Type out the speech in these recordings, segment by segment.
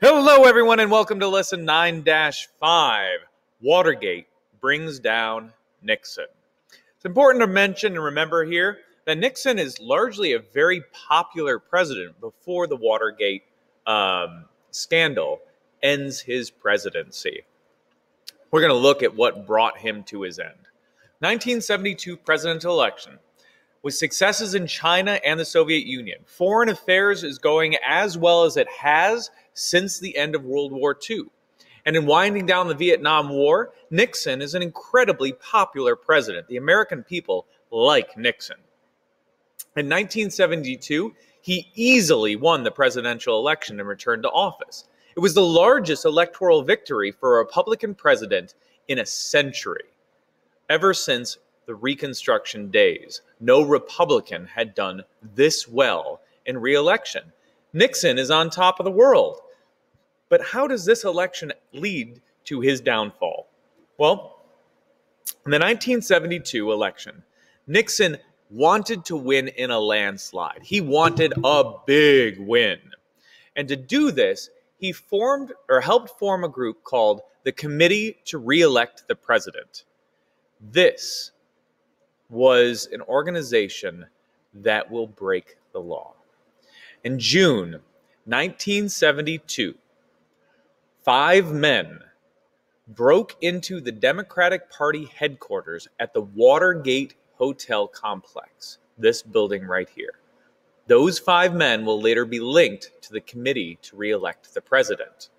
Hello, everyone, and welcome to Lesson 9-5. Watergate brings down Nixon. It's important to mention and remember here that Nixon is largely a very popular president before the Watergate scandal ends his presidency. We're going to look at what brought him to his end. 1972 presidential election. With successes in China and the Soviet Union, foreign affairs is going as well as it has since the end of World War II. And in winding down the Vietnam War, Nixon is an incredibly popular president. The American people like Nixon. In 1972, he easily won the presidential election and returned to office. It was the largest electoral victory for a Republican president in a century. Ever since the Reconstruction days, no Republican had done this well in re-election. Nixon is on top of the world. But how does this election lead to his downfall? Well, in the 1972 election, Nixon wanted to win in a landslide. He wanted a big win. And to do this, he helped form a group called the Committee to Re-elect the President. This was an organization that will break the law. In June 1972, 5 men broke into the Democratic Party headquarters at the Watergate Hotel complex, this building right here. Those 5 men will later be linked to the Committee to Re-elect the President.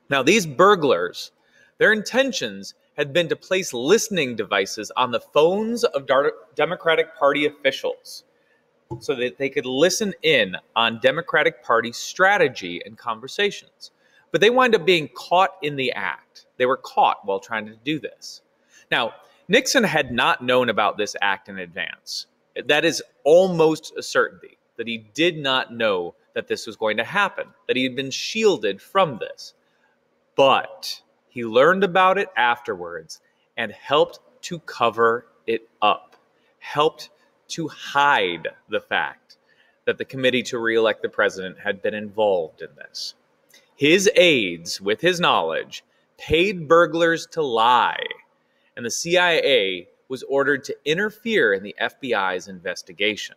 Now, these burglars, their intentions had been to place listening devices on the phones of Democratic Party officials so that they could listen in on Democratic Party strategy and conversations. But they wind up being caught in the act. They were caught while trying to do this. Now, Nixon had not known about this act in advance. That is almost a certainty, that he did not know that this was going to happen, that he had been shielded from this. But he learned about it afterwards and helped to cover it up, helped to hide the fact that the Committee to Re-elect the President had been involved in this. His aides, with his knowledge, paid burglars to lie, and the CIA was ordered to interfere in the FBI's investigation.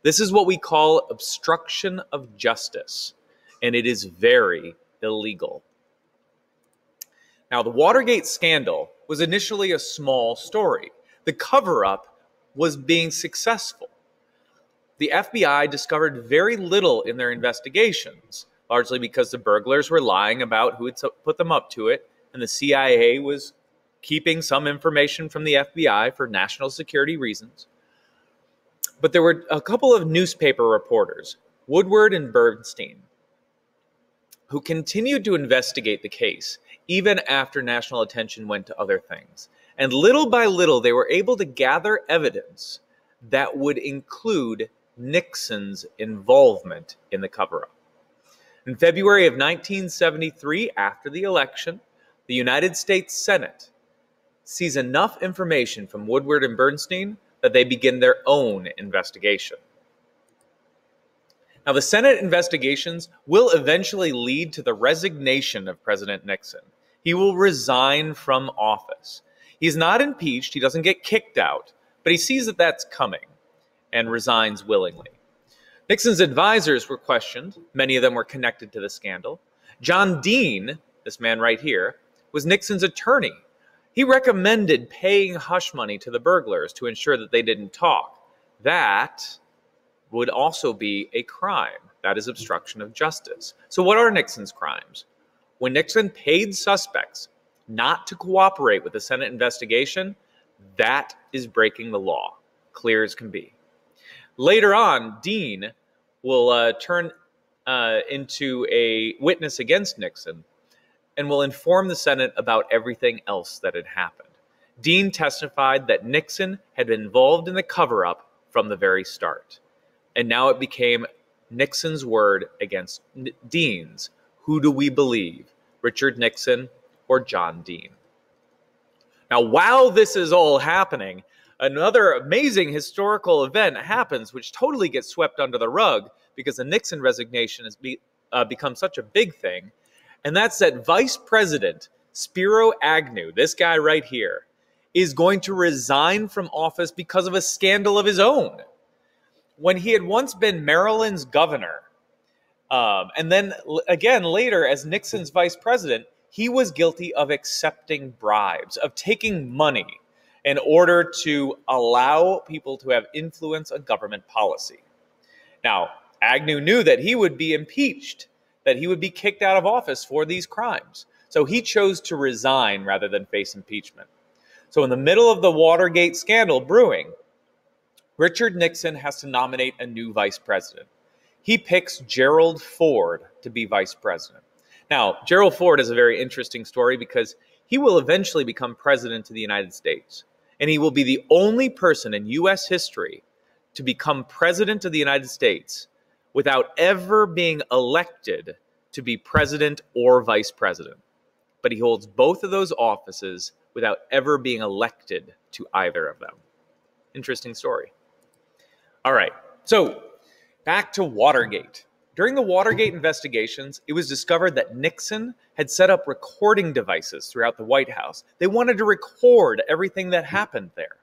This is what we call obstruction of justice, and it is very illegal. Now, the Watergate scandal was initially a small story. The cover-up was being successful. The FBI discovered very little in their investigations, largely because the burglars were lying about who had put them up to it, and the CIA was keeping some information from the FBI for national security reasons. But there were a couple of newspaper reporters, Woodward and Bernstein, who continued to investigate the case even after national attention went to other things. And little by little, they were able to gather evidence that would include Nixon's involvement in the cover-up. In February of 1973, after the election, the United States Senate sees enough information from Woodward and Bernstein that they begin their own investigation. Now, the Senate investigations will eventually lead to the resignation of President Nixon. He will resign from office. He's not impeached, he doesn't get kicked out, but he sees that that's coming and resigns willingly. Nixon's advisors were questioned. Many of them were connected to the scandal. John Dean, this man right here, was Nixon's attorney. He recommended paying hush money to the burglars to ensure that they didn't talk. That would also be a crime. That is obstruction of justice. So what are Nixon's crimes? When Nixon paid suspects not to cooperate with the Senate investigation, that is breaking the law, clear as can be. Later on, Dean will turn into a witness against Nixon and will inform the Senate about everything else that had happened. Dean testified that Nixon had been involved in the cover-up from the very start. And now it became Nixon's word against Dean's. Who do we believe, Richard Nixon or John Dean? Now, while this is all happening, another amazing historical event happens which totally gets swept under the rug because the Nixon resignation become such a big thing, and that's that Vice President Spiro Agnew, this guy right here, is going to resign from office because of a scandal of his own. When he had once been Maryland's governor, and then again later as Nixon's vice president, he was guilty of accepting bribes, of taking money in order to allow people to have influence on government policy. Now, Agnew knew that he would be impeached, that he would be kicked out of office for these crimes. So he chose to resign rather than face impeachment. So in the middle of the Watergate scandal brewing, Richard Nixon has to nominate a new vice president. He picks Gerald Ford to be vice president. Now, Gerald Ford is a very interesting story because he will eventually become president of the United States. And he will be the only person in U.S. history to become president of the United States without ever being elected to be president or vice president. But he holds both of those offices without ever being elected to either of them. Interesting story. All right, so back to Watergate. During the Watergate investigations, it was discovered that Nixon had set up recording devices throughout the White House. They wanted to record everything that happened there.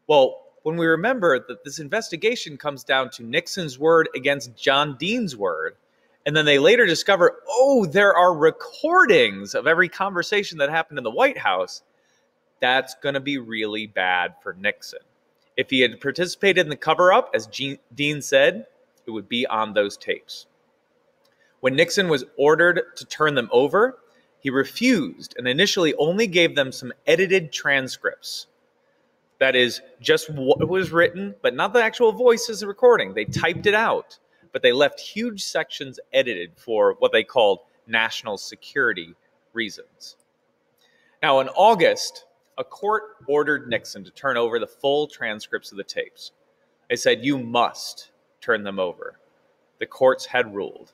Well, when we remember that this investigation comes down to Nixon's word against John Dean's word, and then they later discover, oh, there are recordings of every conversation that happened in the White House, that's going to be really bad for Nixon. If he had participated in the cover-up, as Dean said, it would be on those tapes. When Nixon was ordered to turn them over, he refused and initially only gave them some edited transcripts. That is, just what was written, but not the actual voices of the recording. They typed it out, but they left huge sections edited for what they called national security reasons. Now, in August, a court ordered Nixon to turn over the full transcripts of the tapes. They said, you must turn them over. The courts had ruled.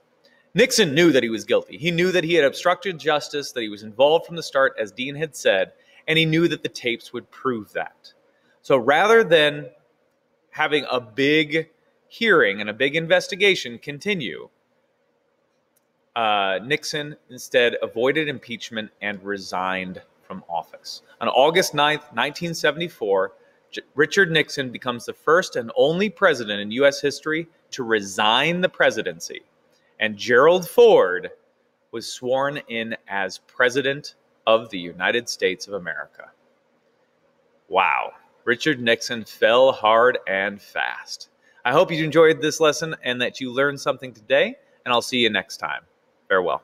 Nixon knew that he was guilty. He knew that he had obstructed justice, that he was involved from the start, as Dean had said, and he knew that the tapes would prove that. So rather than having a big hearing and a big investigation continue, Nixon instead avoided impeachment and resigned from office. On August 9th, 1974, Richard Nixon becomes the first and only president in U.S. history to resign the presidency, and Gerald Ford was sworn in as President of the United States of America. Wow, Richard Nixon fell hard and fast. I hope you enjoyed this lesson and that you learned something today, and I'll see you next time. Farewell.